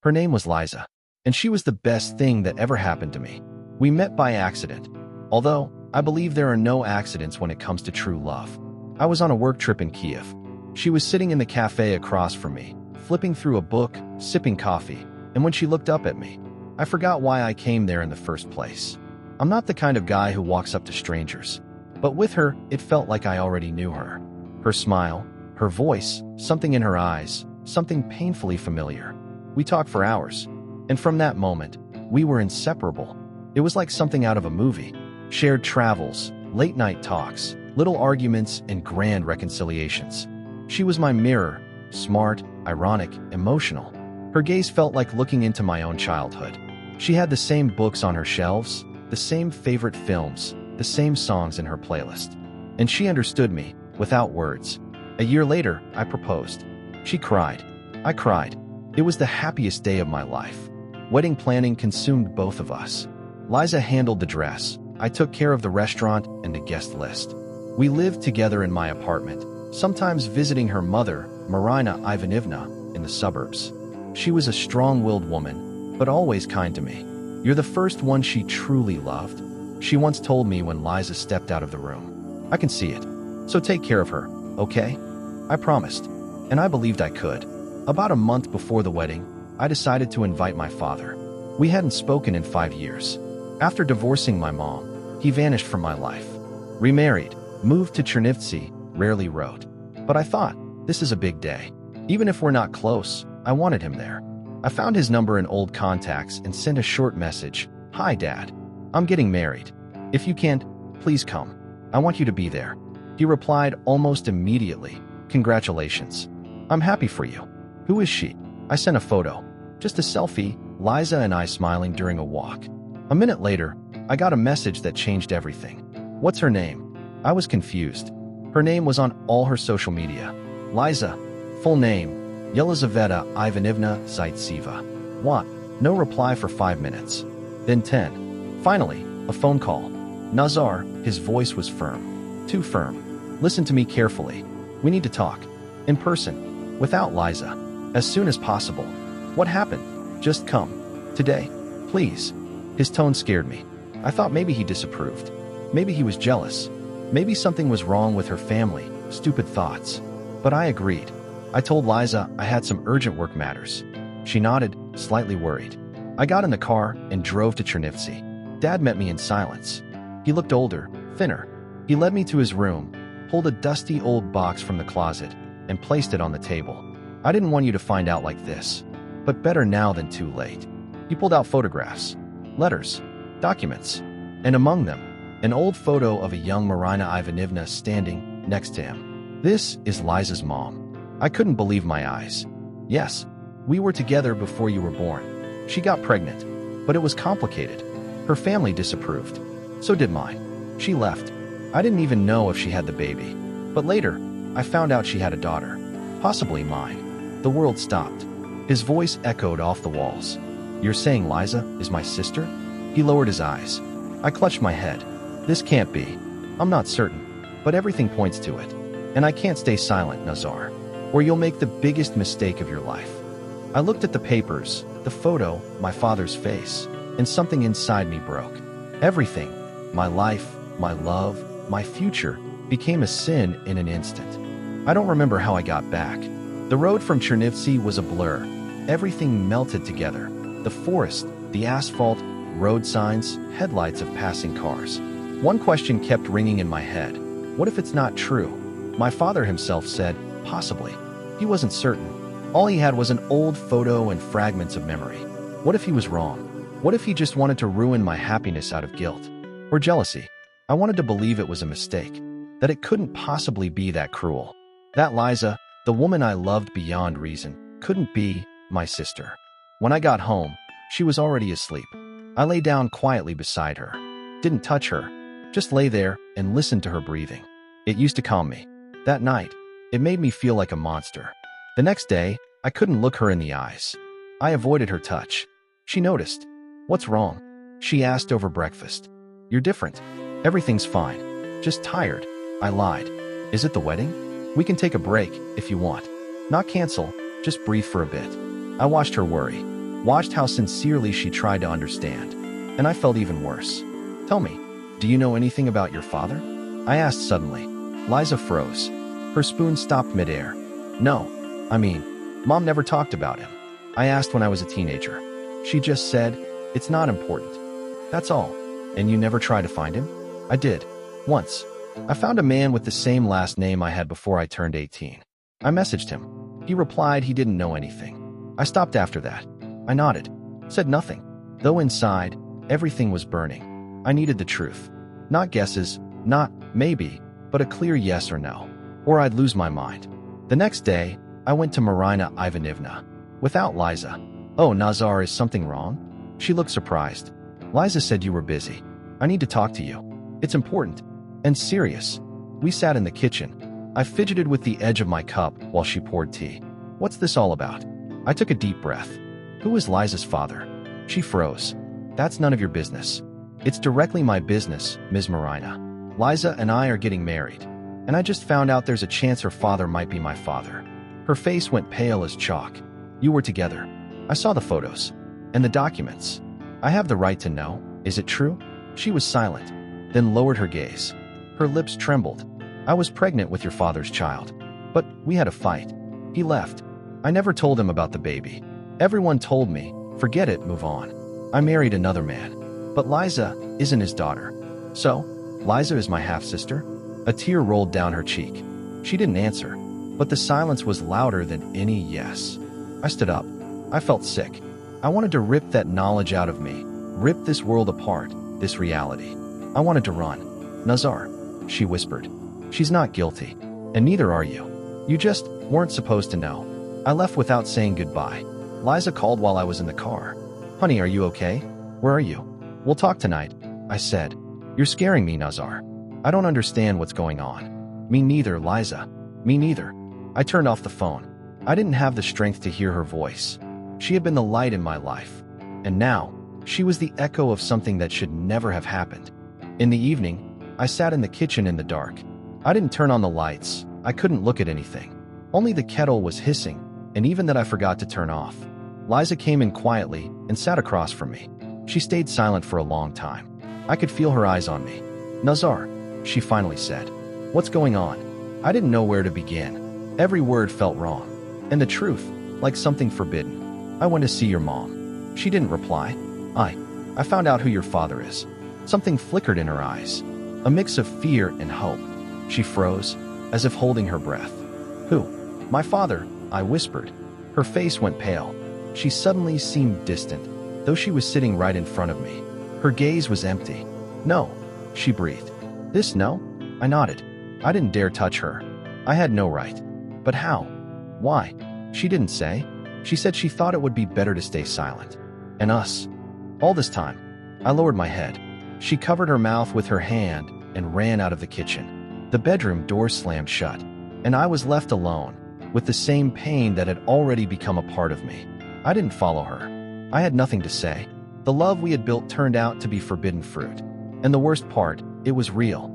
Her name was Liza, and she was the best thing that ever happened to me. We met by accident, although I believe there are no accidents when it comes to true love. I was on a work trip in Kiev. She was sitting in the cafe across from me, flipping through a book, sipping coffee, and when she looked up at me, I forgot why I came there in the first place. I'm not the kind of guy who walks up to strangers, but with her, it felt like I already knew her. Her smile, her voice, something in her eyes, something painfully familiar. We talked for hours, and from that moment, we were inseparable. It was like something out of a movie. Shared travels, late-night talks, little arguments, and grand reconciliations. She was my mirror, smart, ironic, emotional. Her gaze felt like looking into my own childhood. She had the same books on her shelves, the same favorite films, the same songs in her playlist. And she understood me, without words. A year later, I proposed. She cried. I cried. It was the happiest day of my life. Wedding planning consumed both of us. Liza handled the dress. I took care of the restaurant and the guest list. We lived together in my apartment, sometimes visiting her mother, Marina Ivanovna, in the suburbs. She was a strong-willed woman, but always kind to me. You're the first one she truly loved, she once told me when Liza stepped out of the room. I can see it. So take care of her, okay? I promised, and I believed I could. About a month before the wedding, I decided to invite my father. We hadn't spoken in 5 years. After divorcing my mom, he vanished from my life. Remarried, moved to Chernivtsi, rarely wrote. But I thought, this is a big day. Even if we're not close, I wanted him there. I found his number in old contacts and sent a short message. Hi, Dad. I'm getting married. If you can't, please come. I want you to be there. He replied almost immediately. Congratulations. I'm happy for you. Who is she? I sent a photo. Just a selfie, Liza and I smiling during a walk. A minute later, I got a message that changed everything. What's her name? I was confused. Her name was on all her social media. Liza. Full name. Yelizaveta Ivanovna Zaitseva. What? No reply for 5 minutes. Then 10. Finally, a phone call. Nazar, his voice was firm. Too firm. Listen to me carefully. We need to talk. In person. Without Liza. As soon as possible. What happened? Just come. Today. Please. His tone scared me. I thought maybe he disapproved. Maybe he was jealous. Maybe something was wrong with her family. Stupid thoughts. But I agreed. I told Liza I had some urgent work matters. She nodded, slightly worried. I got in the car and drove to Chernivtsi. Dad met me in silence. He looked older, thinner. He led me to his room, pulled a dusty old box from the closet, and placed it on the table. I didn't want you to find out like this, but better now than too late. He pulled out photographs, letters, documents, and among them, an old photo of a young Marina Ivanovna standing next to him. This is Liza's mom. I couldn't believe my eyes. Yes, we were together before you were born. She got pregnant, but it was complicated. Her family disapproved. So did mine. She left. I didn't even know if she had the baby. But later, I found out she had a daughter. Possibly mine. The world stopped. His voice echoed off the walls. You're saying Liza is my sister? He lowered his eyes. I clutched my head. This can't be. I'm not certain, but everything points to it. And I can't stay silent, Nazar, or you'll make the biggest mistake of your life. I looked at the papers, the photo, my father's face, and something inside me broke. Everything, my life, my love, my future, became a sin in an instant. I don't remember how I got back. The road from Chernivtsi was a blur. Everything melted together. The forest, the asphalt, road signs, headlights of passing cars. One question kept ringing in my head. What if it's not true? My father himself said, possibly. He wasn't certain. All he had was an old photo and fragments of memory. What if he was wrong? What if he just wanted to ruin my happiness out of guilt? Or jealousy? I wanted to believe it was a mistake. That it couldn't possibly be that cruel. That Liza, the woman I loved beyond reason, couldn't be my sister. When I got home, she was already asleep. I lay down quietly beside her. Didn't touch her. Just lay there and listened to her breathing. It used to calm me. That night, it made me feel like a monster. The next day, I couldn't look her in the eyes. I avoided her touch. She noticed. What's wrong? She asked over breakfast. You're different. Everything's fine. Just tired. I lied. Is it the wedding? We can take a break if you want. Not cancel, just breathe for a bit. I watched her worry. watched how sincerely she tried to understand, and I felt even worse. "Tell me, do you know anything about your father?" I asked suddenly. Liza froze. Her spoon stopped midair. "No, I mean, Mom never talked about him. I asked when I was a teenager. She just said, it's not important. That's all. And you never tried to find him?" "I did. Once. I found a man with the same last name I had before I turned 18. I messaged him. He replied he didn't know anything. I stopped after that." I nodded, said nothing, though inside, everything was burning. I needed the truth. Not guesses, not maybe, but a clear yes or no, or I'd lose my mind. The next day, I went to Marina Ivanivna. Without Liza. "Oh, Nazar, is something wrong?" She looked surprised. "Liza said you were busy. I need to talk to you. It's important. And serious." We sat in the kitchen. I fidgeted with the edge of my cup while she poured tea. "What's this all about?" I took a deep breath. "Who is Liza's father?" She froze. "That's none of your business." "It's directly my business, Ms. Marina. Liza and I are getting married, and I just found out there's a chance her father might be my father." Her face went pale as chalk. "You were together. I saw the photos. And the documents. I have the right to know. Is it true?" She was silent, then lowered her gaze. Her lips trembled. "I was pregnant with your father's child. But we had a fight. He left. I never told him about the baby. Everyone told me, forget it, move on. I married another man. But Liza isn't his daughter. So, Liza is my half-sister?" A tear rolled down her cheek. She didn't answer, but the silence was louder than any yes. I stood up. I felt sick. I wanted to rip that knowledge out of me, rip this world apart, this reality. I wanted to run. "Nazar," she whispered. "She's not guilty, and neither are you. You just weren't supposed to know." I left without saying goodbye. Liza called while I was in the car. "Honey, are you okay? Where are you?" "We'll talk tonight," I said. "You're scaring me, Nazar. I don't understand what's going on." "Me neither, Liza. Me neither." I turned off the phone. I didn't have the strength to hear her voice. She had been the light in my life. And now, she was the echo of something that should never have happened. In the evening, I sat in the kitchen in the dark. I didn't turn on the lights. I couldn't look at anything. Only the kettle was hissing, and even that I forgot to turn off. Liza came in quietly and sat across from me. She stayed silent for a long time. I could feel her eyes on me. "Nazar," she finally said. "What's going on?" I didn't know where to begin. Every word felt wrong. And the truth, like something forbidden. "I went to see your mom." She didn't reply. I found out who your father is." Something flickered in her eyes. A mix of fear and hope. She froze, as if holding her breath. "Who?" "My father," I whispered. Her face went pale. She suddenly seemed distant, though she was sitting right in front of me. Her gaze was empty. "No," she breathed. "This no?" I nodded. I didn't dare touch her. I had no right. But how? Why? She didn't say. She said she thought it would be better to stay silent. And us. All this time, I lowered my head. She covered her mouth with her hand and ran out of the kitchen. The bedroom door slammed shut, and I was left alone, with the same pain that had already become a part of me. I didn't follow her. I had nothing to say. The love we had built turned out to be forbidden fruit. And the worst part, it was real.